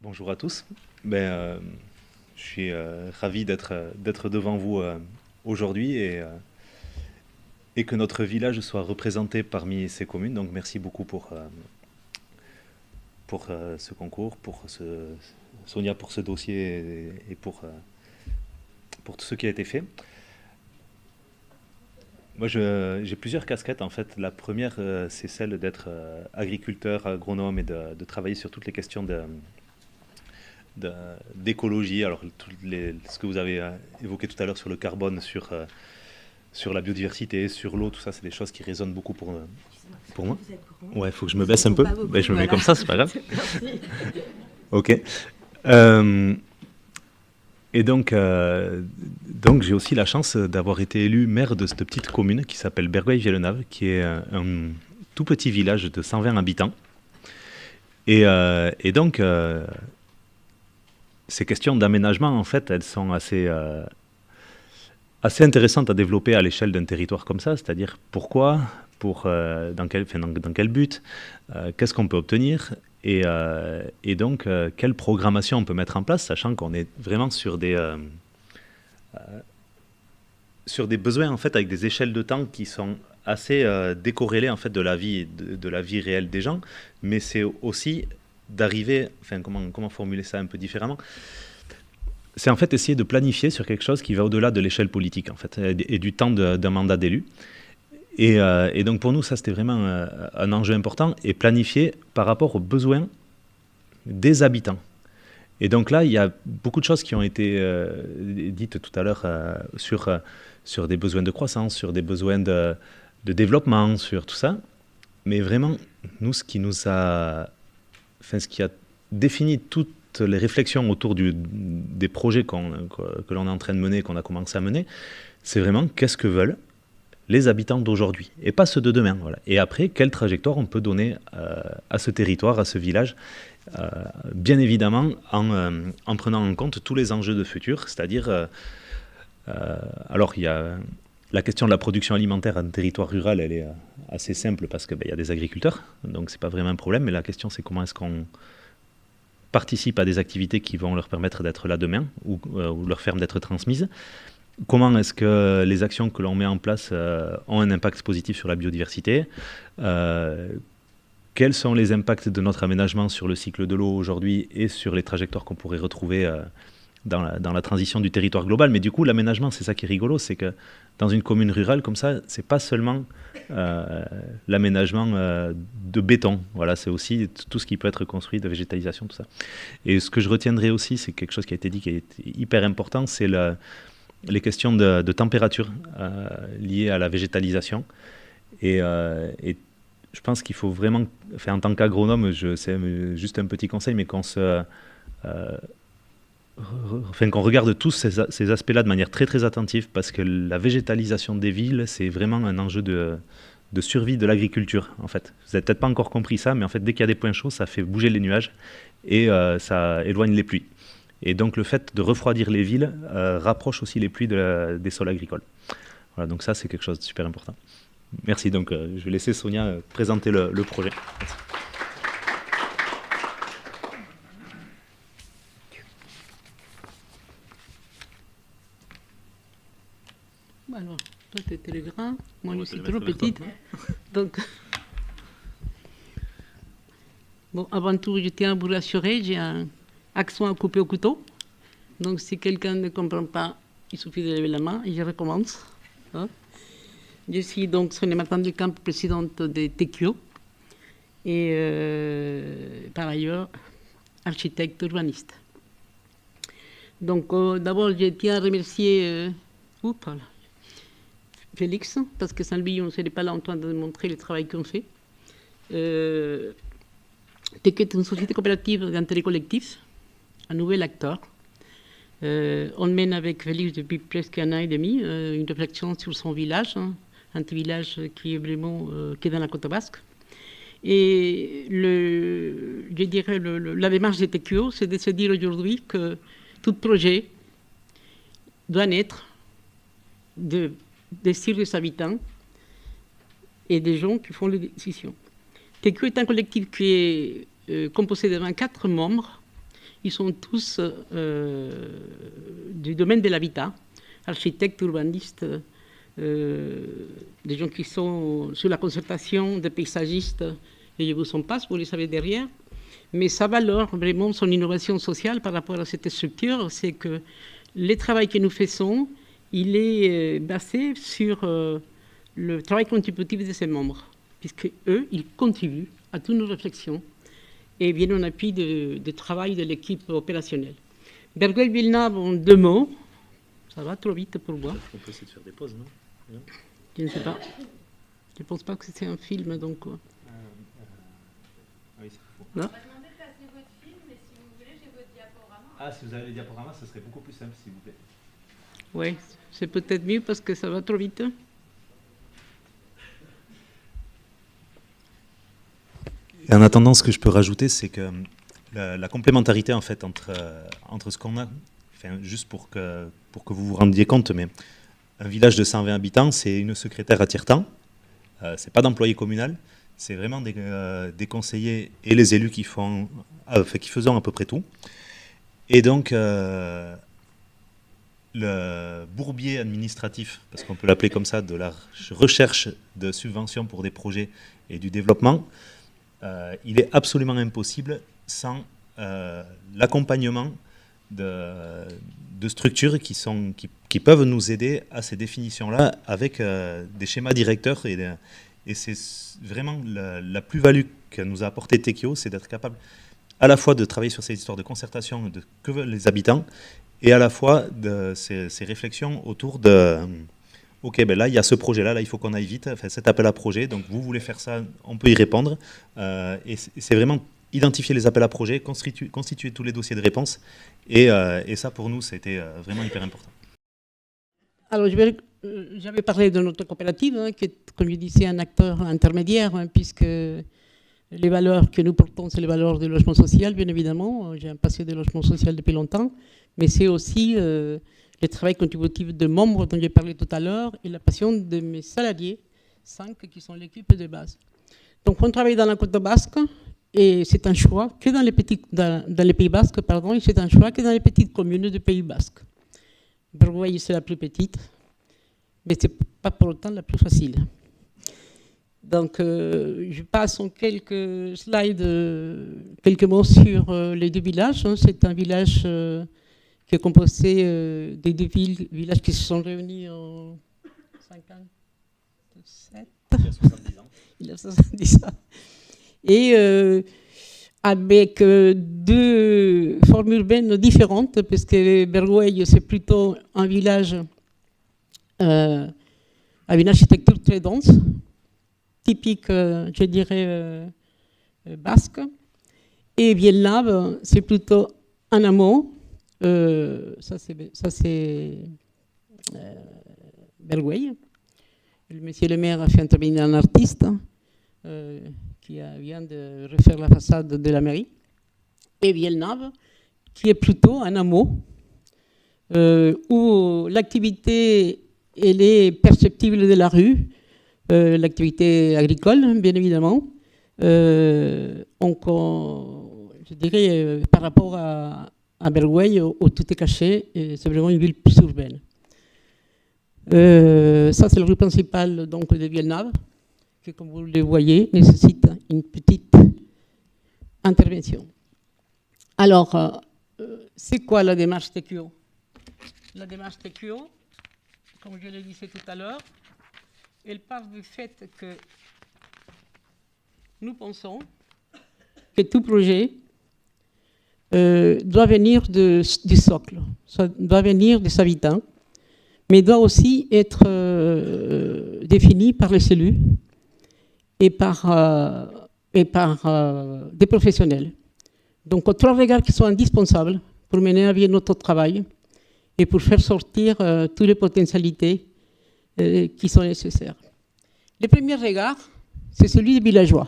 Bonjour à tous. Je suis ravi d'être devant vous aujourd'hui et que notre village soit représenté parmi ces communes. Donc merci beaucoup pour ce concours, Sonia pour ce dossier et pour tout ce qui a été fait. Moi, j'ai plusieurs casquettes en fait. La première, c'est celle d'être agriculteur, agronome et de travailler sur toutes les questions d'écologie. Alors, ce que vous avez évoqué tout à l'heure sur le carbone, sur la biodiversité, sur l'eau, tout ça, c'est des choses qui résonnent beaucoup pour moi. Ouais, il faut que je me baisse un peu. Ben, je me mets comme ça, c'est pas grave. Ok. Euh, et donc j'ai aussi la chance d'avoir été élu maire de cette petite commune qui s'appelle Bergueil-Villeneuve, qui est un tout petit village de 120 habitants. Et donc, ces questions d'aménagement, en fait, elles sont assez intéressantes à développer à l'échelle d'un territoire comme ça, c'est-à-dire pourquoi, dans quel but, qu'est-ce qu'on peut obtenir, et donc quelle programmation on peut mettre en place, sachant qu'on est vraiment sur des besoins en fait avec des échelles de temps qui sont assez décorrélées en fait de la vie réelle des gens, mais c'est aussi d'arriver, enfin comment formuler ça un peu différemment, c'est en fait essayer de planifier sur quelque chose qui va au-delà de l'échelle politique en fait et du temps d'un mandat d'élu. Et donc pour nous, ça c'était vraiment un enjeu important et planifier par rapport aux besoins des habitants. Et donc là, il y a beaucoup de choses qui ont été dites tout à l'heure sur des besoins de croissance, sur des besoins de développement, sur tout ça. Mais vraiment, nous, ce qui a défini toutes les réflexions autour des projets que l'on est en train de mener, qu'on a commencé à mener, c'est vraiment qu'est-ce que veulent les habitants d'aujourd'hui, et pas ceux de demain. Voilà. Et après, quelle trajectoire on peut donner à ce territoire, à ce village, bien évidemment en prenant en compte tous les enjeux de futur, c'est-à-dire, alors il y a la question de la production alimentaire en territoire rural, elle est assez simple parce qu'il y a des agriculteurs, donc c'est pas vraiment un problème, mais la question c'est comment est-ce qu'on participe à des activités qui vont leur permettre d'être là demain, ou leur ferme d'être transmise. Comment est-ce que les actions que l'on met en place ont un impact positif sur la biodiversité, quels sont les impacts de notre aménagement sur le cycle de l'eau aujourd'hui et sur les trajectoires qu'on pourrait retrouver dans la transition du territoire global. Mais du coup, l'aménagement, c'est ça qui est rigolo, c'est que dans une commune rurale comme ça, c'est pas seulement l'aménagement de béton, voilà, c'est aussi tout ce qui peut être construit, de végétalisation, tout ça. Et ce que je retiendrai aussi, c'est quelque chose qui a été dit qui est hyper important, c'est les questions de température liées à la végétalisation. Et je pense qu'il faut vraiment, enfin, en tant qu'agronome, c'est juste un petit conseil, mais qu'on regarde tous ces aspects-là de manière très très attentive, parce que la végétalisation des villes, c'est vraiment un enjeu de survie de l'agriculture, en fait. Vous n'avez peut-être pas encore compris ça, mais en fait, dès qu'il y a des points chauds, ça fait bouger les nuages et ça éloigne les pluies. Et donc le fait de refroidir les villes rapproche aussi les pluies des sols agricoles. Voilà, donc ça c'est quelque chose de super important. Merci, donc je vais laisser Sonia présenter le projet. Merci. Alors, toi, tu étais le grand, moi, je suis trop petite. Donc, bon, avant tout, je tiens à vous rassurer, j'ai un accent à couper au couteau. Donc, si quelqu'un ne comprend pas, il suffit de lever la main et je recommence. Hein. Je suis donc Sonia Martin du Camp, présidente de TQO, et par ailleurs, architecte urbaniste. Donc, d'abord, je tiens à remercier Félix, parce que sans lui, on ne serait pas là en train de montrer le travail qu'on fait. TQO est une société coopérative d'intérêt collectif, un nouvel acteur. On mène avec Félix depuis presque un an et demi une réflexion sur son village, un petit village qui est vraiment qui est dans la côte basque. Et je dirais la démarche de TQO, c'est de se dire aujourd'hui que tout projet doit naître de désirs des habitants et des gens qui font les décisions. TQO est un collectif qui est composé de 24 membres ils sont tous du domaine de l'habitat, architectes, urbanistes, des gens qui sont sur la concertation, des paysagistes, et je vous en passe, vous les savez derrière. Mais sa valeur, vraiment, son innovation sociale par rapport à cette structure, c'est que le travail que nous faisons, il est basé sur le travail contributif de ses membres, puisque eux, ils contribuent à toutes nos réflexions et viennent en appui du travail de l'équipe opérationnelle. Berguel Villeneuve, en 2 mots, ça va trop vite pour moi. On peut essayer de faire des pauses, non? Je ne sais pas. Je ne pense pas que c'est un film, donc. Oui, c'est faux. Non. On va demander de passer votre film, mais si vous voulez, j'ai votre diaporama. Ah, si vous avez les diaporamas, ce serait beaucoup plus simple, s'il vous plaît. Oui, c'est peut-être mieux parce que ça va trop vite. Et en attendant, ce que je peux rajouter, c'est que la complémentarité en fait entre ce qu'on a, enfin, juste pour que vous vous rendiez compte, mais un village de 120 habitants, c'est une secrétaire à tiers-temps, c'est pas d'employé communal, c'est vraiment des conseillers et les élus qui faisons à peu près tout. Et donc le bourbier administratif, parce qu'on peut l'appeler comme ça, de la recherche de subventions pour des projets et du développement, il est absolument impossible sans l'accompagnement de structures qui peuvent nous aider à ces définitions-là avec des schémas directeurs. Et c'est vraiment la plus-value que nous a apporté Tekio, c'est d'être capable à la fois de travailler sur ces histoires de concertation de que veulent les habitants et à la fois de ces réflexions autour de ok, ben là, il y a ce projet-là, là, il faut qu'on aille vite, enfin, cet appel à projet, donc vous voulez faire ça, on peut y répondre. Et c'est vraiment identifier les appels à projet, constituer tous les dossiers de réponse, et ça, pour nous, c'était vraiment hyper important. Alors, j'avais parlé de notre coopérative, hein, qui est, comme je disais, un acteur intermédiaire, hein, puisque les valeurs que nous portons, c'est les valeurs du logement social, bien évidemment. J'ai un passé de logement social depuis longtemps, mais c'est aussi le travail contributif de membres dont j'ai parlé tout à l'heure et la passion de mes salariés, 5 qui sont l'équipe de base. Donc, on travaille dans la côte basque et c'est un choix que dans les Pays basques, pardon, et c'est un choix que dans les petites communes du Pays basque. Bergueil, c'est la plus petite, mais ce n'est pas pour autant la plus facile. Donc, je passe en quelques slides, quelques mots sur les 2 villages. Hein. C'est un village qui est composé des 2 villages qui se sont réunis en 57. Il y a 70 ans. Et avec 2 formes urbaines différentes, parce que Bergueil, c'est plutôt un village avec une architecture très dense, typique, je dirais, basque. Et Villeneuve, c'est plutôt un hameau. Ça, c'est Bergueil. Le monsieur le maire a fait intervenir un artiste qui vient de refaire la façade de la mairie. Et Villeneuve, qui est plutôt un hameau où l'activité elle est perceptible de la rue, l'activité agricole, bien évidemment. Je dirais, par rapport à Bergueil, où tout est caché, c'est vraiment une ville plus urbaine. Ça, c'est la rue principale donc, de Villeneuve, qui, comme vous le voyez, nécessite une petite intervention. Alors, c'est quoi la démarche TQO? La démarche TQO, comme je le disais tout à l'heure, elle part du fait que nous pensons que tout projet doit venir du socle, ça doit venir des habitants, mais doit aussi être défini par les élus et par des professionnels. Donc, 3 regards qui sont indispensables pour mener à bien notre travail et pour faire sortir toutes les potentialités qui sont nécessaires. Le premier regard, c'est celui des villageois.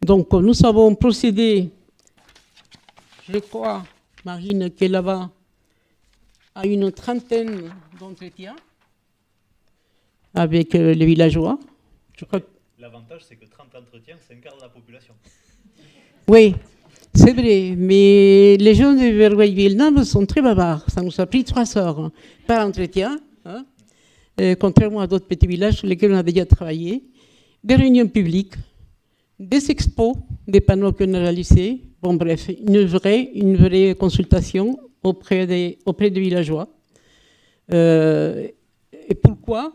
Donc, nous avons procédé, je crois, Marine, qui est là-bas, à une 30aine d'entretiens avec les villageois. L'avantage, c'est que 30 entretiens, c'est un quart de la population. Oui, C'est vrai, mais les gens de Vergueil-Villeneuve sont très bavards. Ça nous a pris 3 heures par entretien, hein, contrairement à d'autres petits villages sur lesquels on a déjà travaillé. Des réunions publiques, des expos, des panneaux qu'on a réalisés. Bon, bref, une vraie consultation auprès des villageois. Et pourquoi?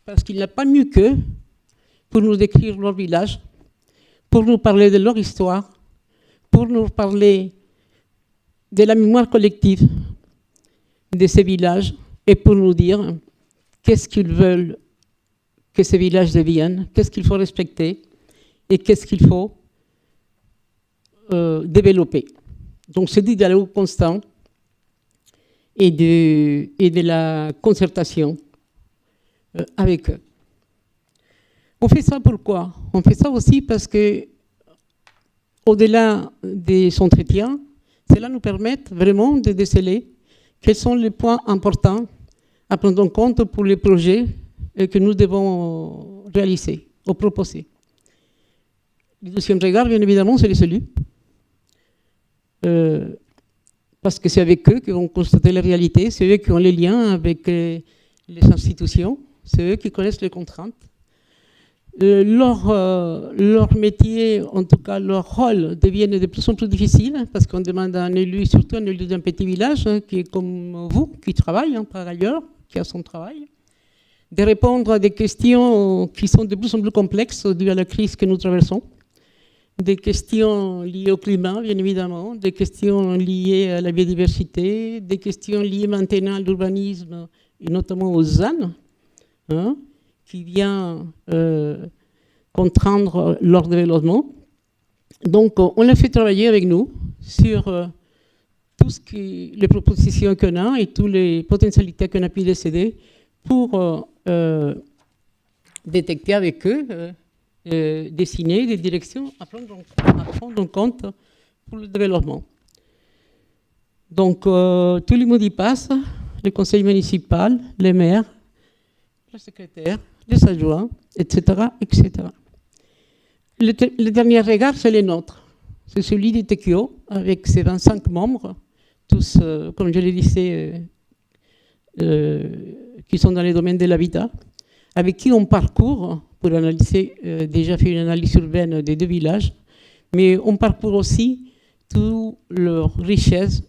Parce qu'il n'y a pas mieux qu'eux pour nous décrire leur village, pour nous parler de leur histoire, pour nous parler de la mémoire collective de ces villages et pour nous dire qu'est-ce qu'ils veulent que ces villages deviennent, qu'est-ce qu'il faut respecter et qu'est-ce qu'il faut développer. Donc c'est du dialogue constant et de la concertation avec eux. On fait ça pourquoi? On fait ça aussi parce que au-delà des entretiens, cela nous permet vraiment de déceler quels sont les points importants à prendre en compte pour les projets que nous devons réaliser ou proposer. Le deuxième regard, bien évidemment, c'est les élus. Parce que c'est avec eux qu'on constate la réalité, c'est eux qui ont les liens avec les institutions, c'est eux qui connaissent les contraintes. Leur métier, en tout cas leur rôle, devient de plus en plus difficile parce qu'on demande à un élu, surtout un élu d'un petit village, qui est comme vous, qui travaille par ailleurs, qui a son travail, de répondre à des questions qui sont de plus en plus complexes dues à la crise que nous traversons, des questions liées au climat, bien évidemment, des questions liées à la biodiversité, des questions liées maintenant à l'urbanisme et notamment aux ZAN, hein, qui vient contraindre leur développement. Donc, on l'a fait travailler avec nous sur tout les propositions qu'on a et toutes les potentialités qu'on a pu décider pour détecter avec eux, dessiner des directions à prendre en compte pour le développement. Donc, tous les mots y passent, le conseil municipal, les maires, le secrétaire, les adjoints, etc., etc. Le dernier regard, c'est le nôtre. C'est celui du TQO, avec ses 25 membres, tous, comme je le disais, qui sont dans les domaines de l'habitat, avec qui on parcourt, pour analyser, déjà fait une analyse urbaine des 2 villages, mais on parcourt aussi toute leur richesse,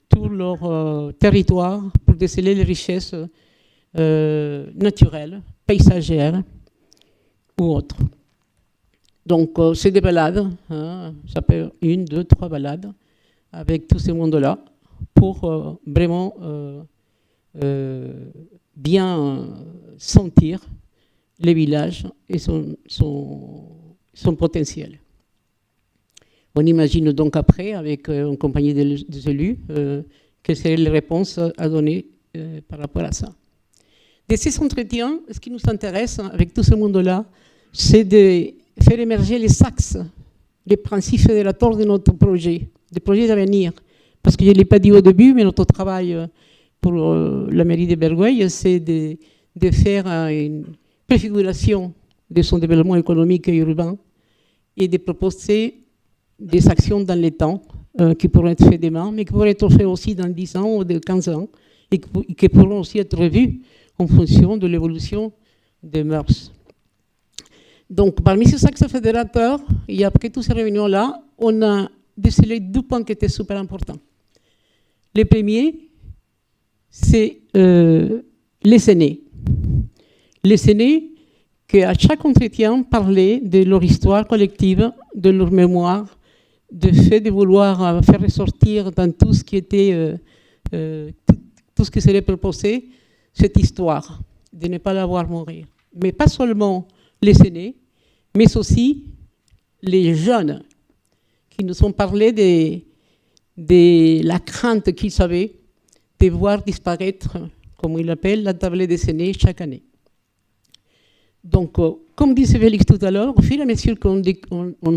tout leur territoire, pour déceler les richesses naturelles, paysagères ou autres. Donc, c'est des balades, hein, ça peut être 1, 2, 3 balades avec tous ces mondes-là pour vraiment bien sentir les villages et son potentiel. On imagine donc après, avec une compagnie des élus, quelles seraient les réponses à donner par rapport à ça. De ces entretiens, ce qui nous intéresse avec tout ce monde-là, c'est de faire émerger les axes, les principes fédérateurs de notre projet, des projets d'avenir. Parce que je ne l'ai pas dit au début, mais notre travail pour la mairie de Vergueil, c'est de faire une préfiguration de son développement économique et urbain et de proposer des actions dans le temps qui pourraient être faites demain, mais qui pourraient être faites aussi dans 10 ans ou de 15 ans et qui pourront aussi être revues en fonction de l'évolution des mœurs. Donc, parmi ces axes fédérateurs, et après toutes ces réunions-là, on a décelé 2 points qui étaient super importants. Le premier, c'est les aînés. Les aînés qui, à chaque entretien, parlaient de leur histoire collective, de leur mémoire, du fait de vouloir faire ressortir dans tout ce qui était, tout ce qui serait proposé, cette histoire, de ne pas la voir mourir. Mais pas seulement les aînés, mais aussi les jeunes qui nous ont parlé de la crainte qu'ils avaient de voir disparaître, comme il l'appelle, la tablette des aînés chaque année. Donc, comme disait Félix tout à l'heure, au fur et à mesure qu'on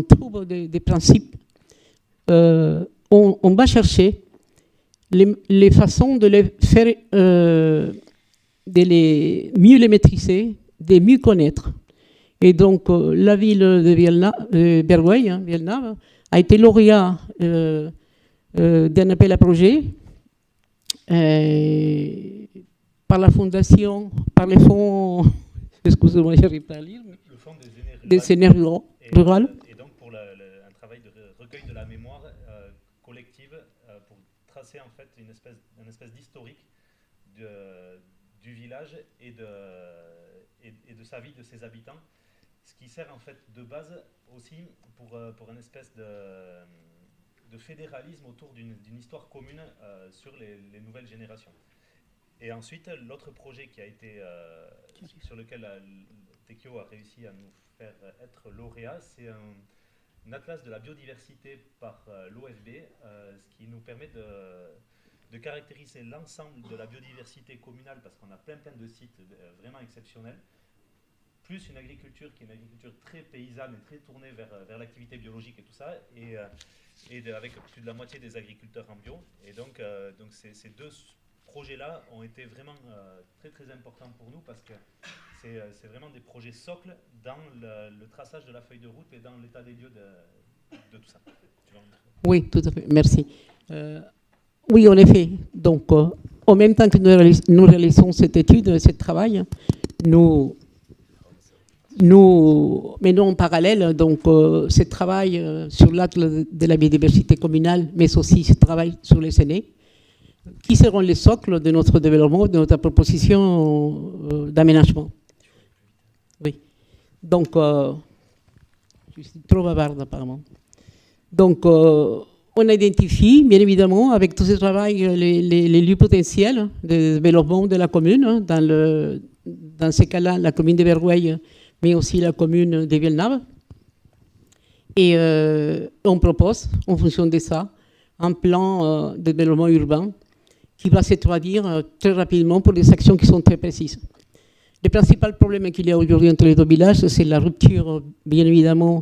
trouve des principes, on va chercher les façons de les faire, mieux les maîtriser, de mieux connaître. Et donc, la ville de Vergueil, Villeneuve, a été lauréat d'un appel à projet par la fondation, par les fonds, excusez-moi, j'arrive pas à lire, mais Le fonds des aînés rurales. Et donc pour un travail de recueil de la mémoire collective pour tracer en fait une espèce d'historique du village et de sa vie, de ses habitants, ce qui sert en fait de base aussi pour une espèce de fédéralisme autour d'une histoire commune sur les nouvelles générations. Et ensuite, l'autre projet qui a été sur lequel Tekio a réussi à nous faire être lauréat, c'est un atlas de la biodiversité par l'OFB, ce qui nous permet de caractériser l'ensemble de la biodiversité communale, parce qu'on a plein de sites vraiment exceptionnels, plus une agriculture qui est une agriculture très paysanne et très tournée vers l'activité biologique et tout ça, avec plus de la moitié des agriculteurs en bio. Et donc ces deux projets-là ont été vraiment très importants pour nous, parce que c'est vraiment des projets socles dans le traçage de la feuille de route et dans l'état des lieux de tout ça. Oui, tout à fait, merci. Oui, en effet. Donc, en même temps que nous réalisons cette étude, ce travail, nous menons en parallèle donc, ce travail sur l'acte de la biodiversité communale, mais aussi ce travail sur les aînés, qui seront les socles de notre développement, de notre proposition d'aménagement. Oui. Donc, je suis trop bavarde apparemment. Donc, on identifie, bien évidemment, avec tout ce travail, les lieux potentiels de développement de la commune, dans ces cas-là, la commune de Bergouaille, mais aussi la commune de Villeneuve. Et on propose, en fonction de ça, un plan de développement urbain qui va se traduire très rapidement pour des actions qui sont très précises. Le principal problème qu'il y a aujourd'hui entre les deux villages, c'est la rupture, bien évidemment,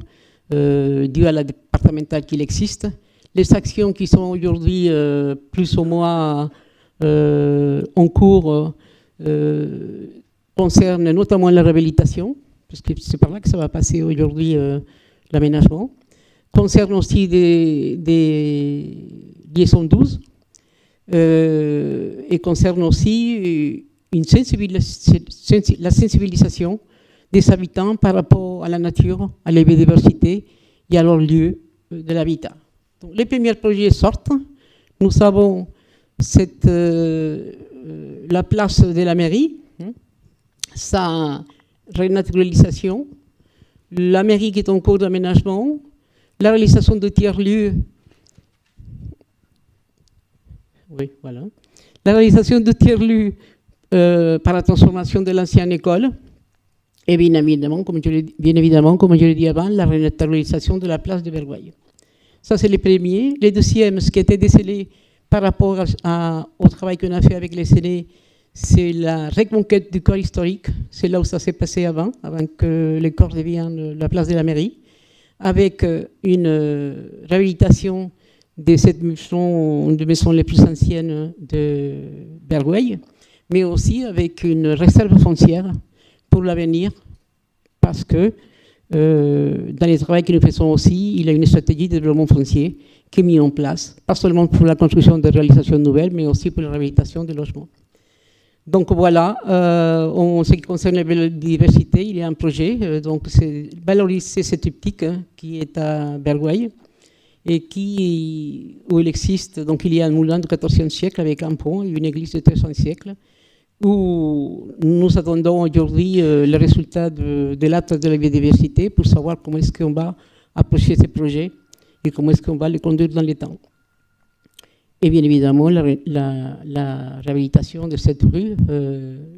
due à la départementale qu'il existe. Les actions qui sont aujourd'hui plus ou moins en cours concernent notamment la réhabilitation, parce que c'est par là que ça va passer aujourd'hui l'aménagement. Concernent aussi des liaisons 12 et concernent aussi la sensibilisation des habitants par rapport à la nature, à la biodiversité et à leur lieu de l'habitat. Donc, les premiers projets sortent. Nous avons la place de la mairie, sa renaturalisation, la mairie qui est en cours d'aménagement, la réalisation de tiers-lieux. Oui, voilà. La réalisation de tiers-lieux par la transformation de l'ancienne école. Et bien évidemment, comme je l'ai dit avant, la renaturalisation de la place de Bergouaille. Ça, c'est les premiers. Les deuxièmes, ce qui était décelé par rapport au travail qu'on a fait avec les aînés, c'est la reconquête du corps historique. C'est là où ça s'est passé avant que le corps devienne la place de la mairie, avec une réhabilitation de cette maison, une des maisons les plus anciennes de Bergouaille, mais aussi avec une réserve foncière pour l'avenir, parce que dans les travaux que nous faisons aussi, il y a une stratégie de développement foncier qui est mise en place, pas seulement pour la construction de réalisations nouvelles, mais aussi pour la réhabilitation des logements. Donc voilà, en ce qui concerne la biodiversité, il y a un projet, donc c'est valoriser cette optique qui est à Bergouaille, et où il existe, donc il y a un moulin du XIVe siècle avec un pont et une église du XIIIe siècle, où nous attendons aujourd'hui les résultats de l'acte de la biodiversité pour savoir comment est-ce qu'on va approcher ces projets et comment est-ce qu'on va les conduire dans le temps. Et bien évidemment, la réhabilitation de cette rue,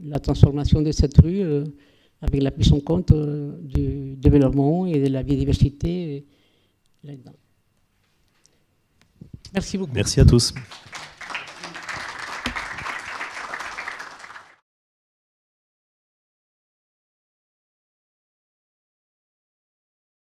la transformation de cette rue avec la prise en compte du développement et de la biodiversité là-dedans. Merci beaucoup. Merci à tous.